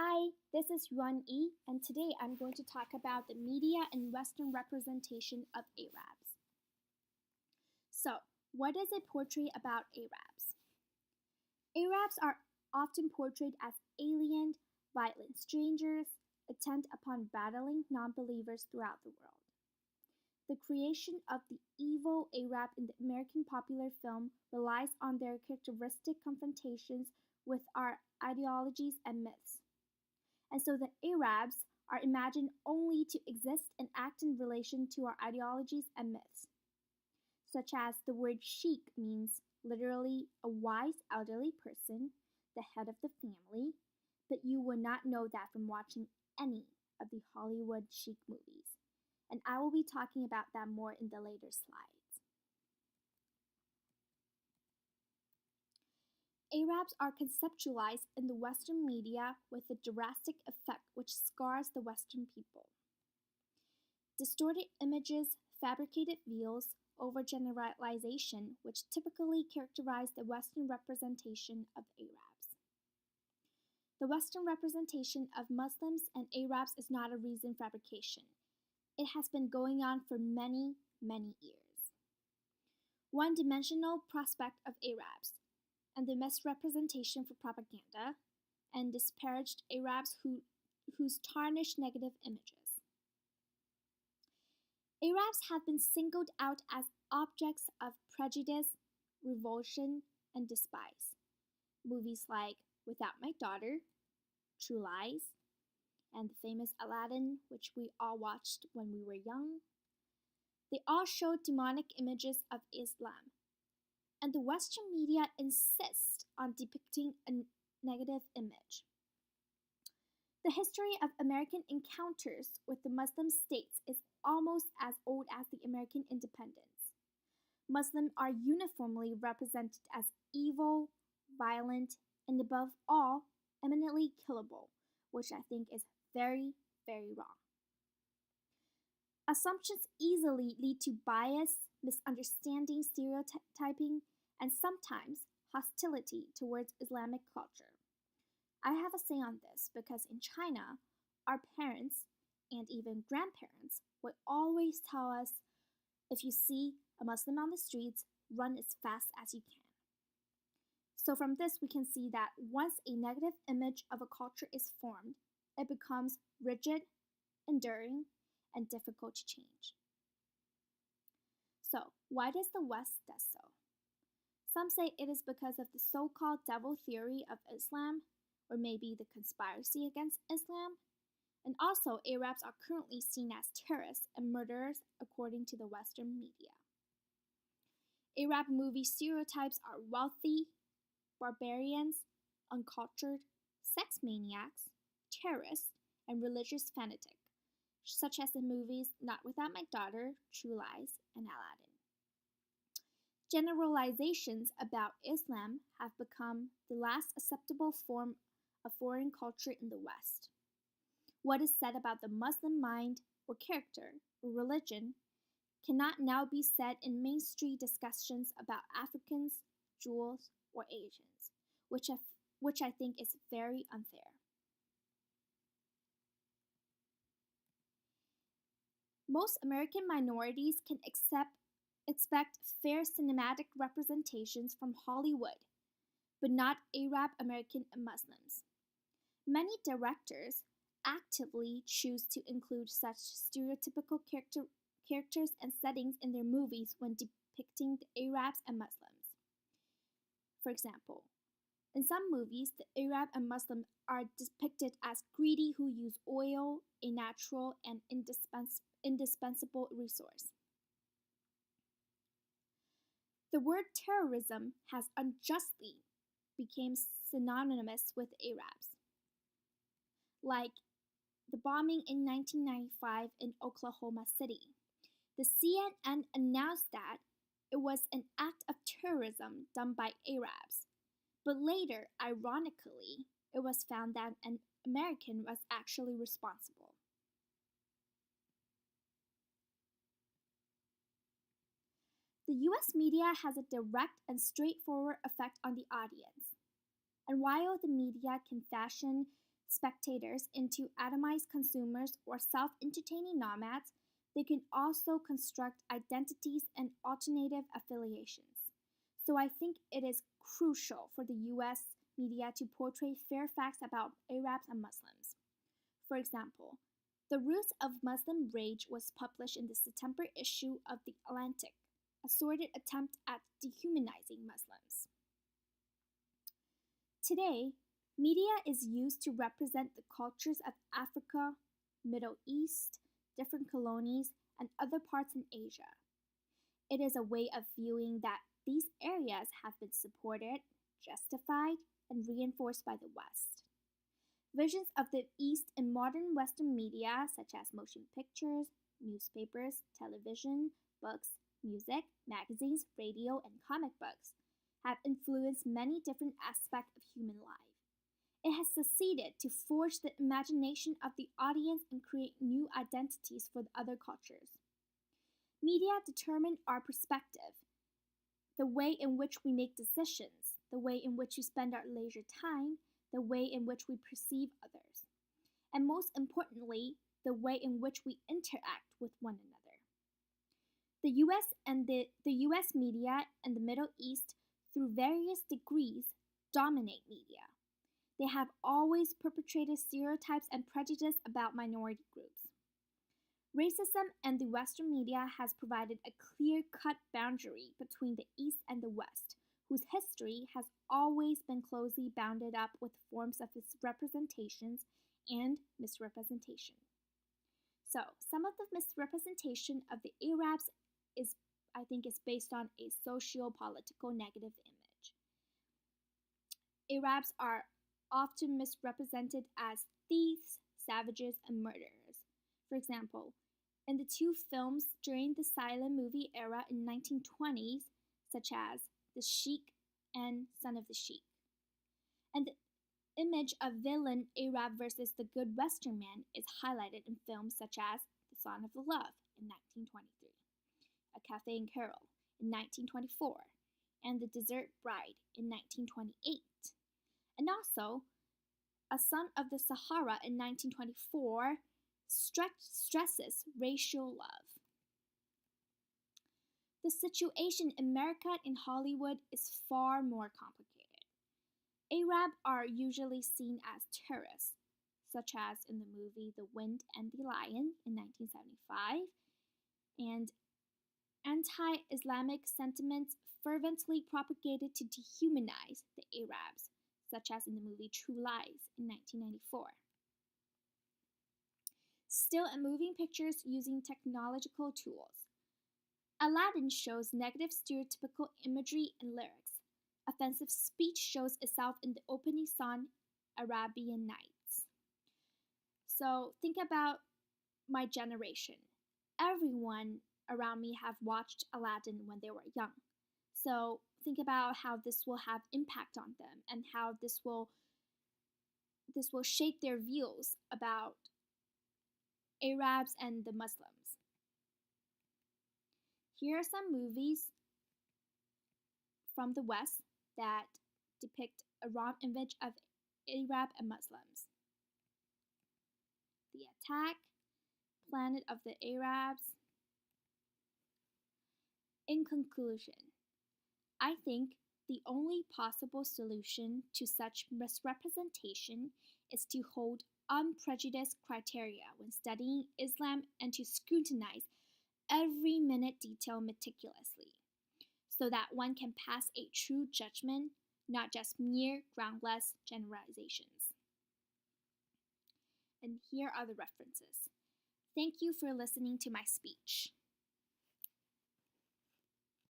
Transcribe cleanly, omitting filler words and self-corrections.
Hi, this is Yuan Yi, and today I'm going to talk about the media and Western representation of Arabs. So, what does it portray about Arabs? Arabs are often portrayed as alien, violent strangers, intent upon battling non-believers throughout the world. The creation of the evil Arab in the American popular film relies on their characteristic confrontations with our ideologies and myths. And so the Arabs are imagined only to exist and act in relation to our ideologies and myths, such as the word sheikh means literally a wise elderly person, the head of the family, but you would not know that from watching any of the Hollywood sheikh movies. And I will be talking about that more in the later slides. Arabs are conceptualized in the Western media with a drastic effect which scars the Western people. Distorted images, fabricated views, overgeneralization, which typically characterize the Western representation of Arabs. The Western representation of Muslims and Arabs is not a recent fabrication. It has been going on for many, many years. One-dimensional prospect of Arabs, and the misrepresentation for propaganda, and disparaged Arabs whose tarnish negative images. Arabs have been singled out as objects of prejudice, revulsion, and despise. Movies like Without My Daughter, True Lies, and the famous Aladdin, which we all watched when we were young. They all showed demonic images of Islam, and the Western media insist on depicting a negative image. The history of American encounters with the Muslim states is almost as old as the American independence. Muslims are uniformly represented as evil, violent, and above all, eminently killable, which I think is very, very wrong. Assumptions easily lead to bias, misunderstanding, stereotyping, and sometimes hostility towards Islamic culture. I have a say on this because in China, our parents and even grandparents would always tell us, if you see a Muslim on the streets, run as fast as you can. So from this, we can see that once a negative image of a culture is formed, it becomes rigid, enduring, and difficult to change. So, why does the West do so? Some say it is because of the so-called devil theory of Islam, or maybe the conspiracy against Islam. And also, Arabs are currently seen as terrorists and murderers according to the Western media. Arab movie stereotypes are wealthy, barbarians, uncultured, sex maniacs, terrorists, and religious fanatics, such as the movies Not Without My Daughter, True Lies, and Aladdin. Generalizations about Islam have become the last acceptable form of foreign culture in the West. What is said about the Muslim mind or character or religion cannot now be said in mainstream discussions about Africans, Jews, or Asians, which I think is very unfair. Most American minorities can expect fair cinematic representations from Hollywood, but not Arab American and Muslims. Many directors actively choose to include such stereotypical characters and settings in their movies when depicting the Arabs and Muslims. For example, in some movies, the Arab and Muslim are depicted as greedy who use oil, a natural and indispensable resource. The word terrorism has unjustly become synonymous with Arabs, like the bombing in 1995 in Oklahoma City. The CNN announced that it was an act of terrorism done by Arabs, but later, ironically, it was found that an American was actually responsible. The US media has a direct and straightforward effect on the audience. And while the media can fashion spectators into atomized consumers or self-entertaining nomads, they can also construct identities and alternative affiliations. So I think it is crucial for the US media to portray fair facts about Arabs and Muslims. For example, The Roots of Muslim Rage was published in the September issue of The Atlantic, a sordid attempt at dehumanizing Muslims. Today, media is used to represent the cultures of Africa, Middle East, different colonies, and other parts in Asia. It is a way of viewing that these areas have been supported, justified, and reinforced by the West. Visions of the East in modern Western media, such as motion pictures, newspapers, television, books, music, magazines, radio, and comic books, have influenced many different aspects of human life. It has succeeded to forge the imagination of the audience and create new identities for the other cultures. Media determine our perspective, the way in which we make decisions, the way in which we spend our leisure time, the way in which we perceive others, and most importantly, the way in which we interact with one another. The US media and the Middle East, through various degrees, dominate media. They have always perpetrated stereotypes and prejudice about minority groups. Racism and the Western media has provided a clear-cut boundary between the East and the West, whose history has always been closely bounded up with forms of misrepresentations and misrepresentation. So, some of the misrepresentation of the Arabs is based on a socio-political negative image. Arabs are often misrepresented as thieves, savages, and murderers. For example, in the two films during the silent movie era in 1920s, such as The Sheik and Son of the Sheik. And the image of villain Arab versus the good Western man is highlighted in films such as The Song of the Love in 1923, A Cafe in Carol in 1924, and The Desert Bride in 1928. And also, A Son of the Sahara in 1924 stresses racial love. The situation in America and Hollywood is far more complicated. Arabs are usually seen as terrorists, such as in the movie The Wind and the Lion in 1975, and anti-Islamic sentiments fervently propagated to dehumanize the Arabs, such as in the movie True Lies in 1994. Still in moving pictures using technological tools. Aladdin shows negative stereotypical imagery and lyrics. Offensive speech shows itself in the opening song, Arabian Nights. So think about my generation. Everyone around me have watched Aladdin when they were young. So think about how this will have impact on them and how this will shape their views about Arabs and the Muslims. Here are some movies from the West that depict a wrong image of Arab and Muslims. The Attack, Planet of the Arabs. In conclusion, I think the only possible solution to such misrepresentation is to hold unprejudiced criteria when studying Islam and to scrutinize every minute detail meticulously, so that one can pass a true judgment, not just mere groundless generalizations. And here are the references. Thank you for listening to my speech.